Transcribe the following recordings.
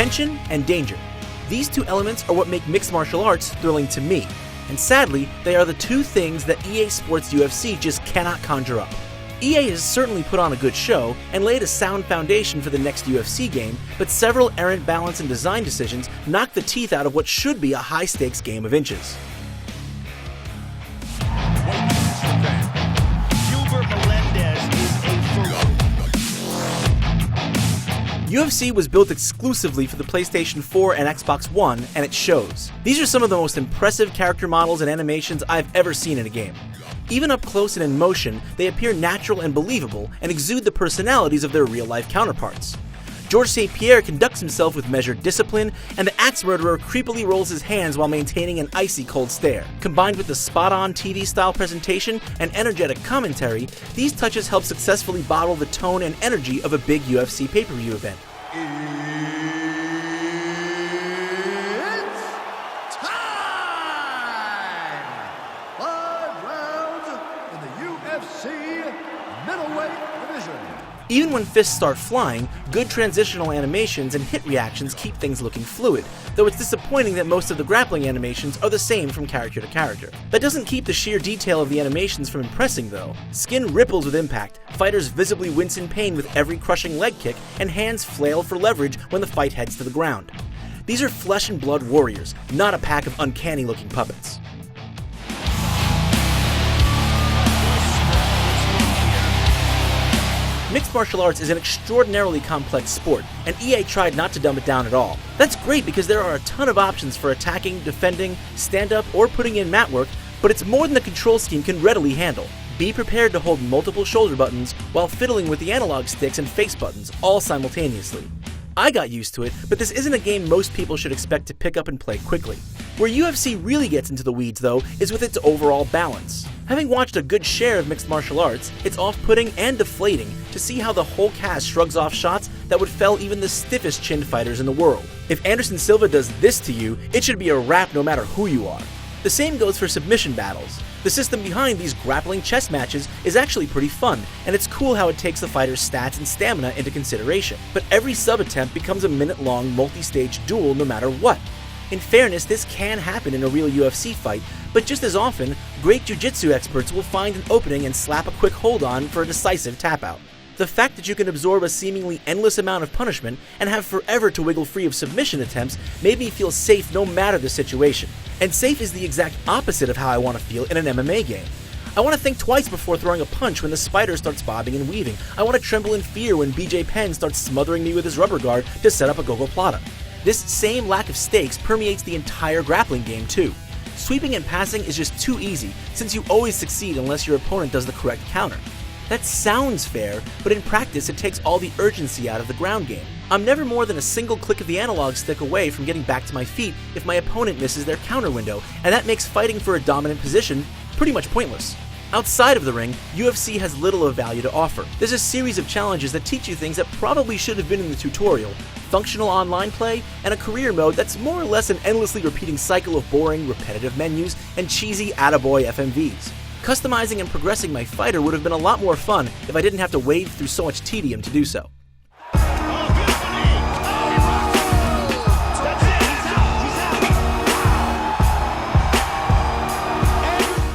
tension and danger. These two elements are what make mixed martial arts thrilling to me, and sadly, they are the two things that EA Sports UFC just cannot conjure up. EA has certainly put on a good show and laid a sound foundation for the next UFC game, but several errant balance and design decisions knock the teeth out of what should be a high-stakes game of inches. UFC was built exclusively for the PlayStation 4 and Xbox One, and it shows. These are some of the most impressive character models and animations I've ever seen in a game. Even up close and in motion, they appear natural and believable and exude the personalities of their real-life counterparts. Georges St. Pierre conducts himself with measured discipline, and the axe murderer creepily rolls his hands while maintaining an icy cold stare. Combined with the spot-on TV-style presentation and energetic commentary, these touches help successfully bottle the tone and energy of a big UFC pay-per-view event. It's time! 5 rounds in the UFC middleweight division. Even when fists start flying, good transitional animations and hit reactions keep things looking fluid, though it's disappointing that most of the grappling animations are the same from character to character. That doesn't keep the sheer detail of the animations from impressing though. Skin ripples with impact, fighters visibly wince in pain with every crushing leg kick, and hands flail for leverage when the fight heads to the ground. These are flesh and blood warriors, not a pack of uncanny looking puppets. Mixed martial arts is an extraordinarily complex sport, and EA tried not to dumb it down at all. That's great because there are a ton of options for attacking, defending, stand-up, or putting in mat work, but it's more than the control scheme can readily handle. Be prepared to hold multiple shoulder buttons while fiddling with the analog sticks and face buttons, all simultaneously. I got used to it, but this isn't a game most people should expect to pick up and play quickly. Where UFC really gets into the weeds, though, is with its overall balance. Having watched a good share of mixed martial arts, it's off-putting and deflating to see how the whole cast shrugs off shots that would fell even the stiffest-chinned fighters in the world. If Anderson Silva does this to you, it should be a wrap no matter who you are. The same goes for submission battles. The system behind these grappling chess matches is actually pretty fun, and it's cool how it takes the fighter's stats and stamina into consideration. But every sub-attempt becomes a minute-long multi-stage duel no matter what. In fairness, this can happen in a real UFC fight, but just as often, great jiu-jitsu experts will find an opening and slap a quick hold on for a decisive tap-out. The fact that you can absorb a seemingly endless amount of punishment and have forever to wiggle free of submission attempts made me feel safe no matter the situation. And safe is the exact opposite of how I want to feel in an MMA game. I want to think twice before throwing a punch when the spider starts bobbing and weaving. I want to tremble in fear when BJ Penn starts smothering me with his rubber guard to set up a gogoplata. This same lack of stakes permeates the entire grappling game too. Sweeping and passing is just too easy, since you always succeed unless your opponent does the correct counter. That sounds fair, but in practice it takes all the urgency out of the ground game. I'm never more than a single click of the analog stick away from getting back to my feet if my opponent misses their counter window, and that makes fighting for a dominant position pretty much pointless. Outside of the ring, UFC has little of value to offer. There's a series of challenges that teach you things that probably should have been in the tutorial, functional online play, and a career mode that's more or less an endlessly repeating cycle of boring, repetitive menus and cheesy attaboy FMVs. Customizing and progressing my fighter would have been a lot more fun if I didn't have to wade through so much tedium to do so.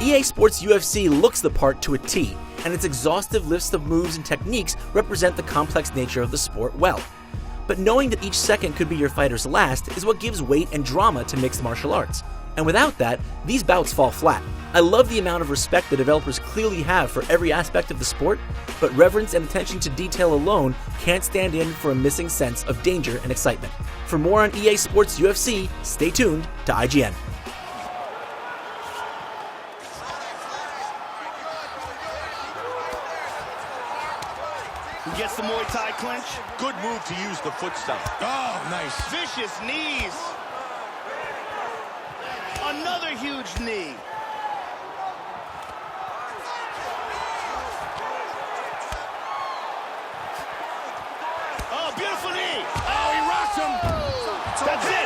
EA Sports UFC looks the part to a T, and its exhaustive list of moves and techniques represent the complex nature of the sport well. But knowing that each second could be your fighter's last is what gives weight and drama to mixed martial arts. And without that, these bouts fall flat. I love the amount of respect the developers clearly have for every aspect of the sport, but reverence and attention to detail alone can't stand in for a missing sense of danger and excitement. For more on EA Sports UFC, stay tuned to IGN. Who gets the Muay Thai clinch? Good move to use the foot stomp. Oh, nice. Vicious knees. Another huge knee. Oh, beautiful knee. Oh, he rocks him. That's it.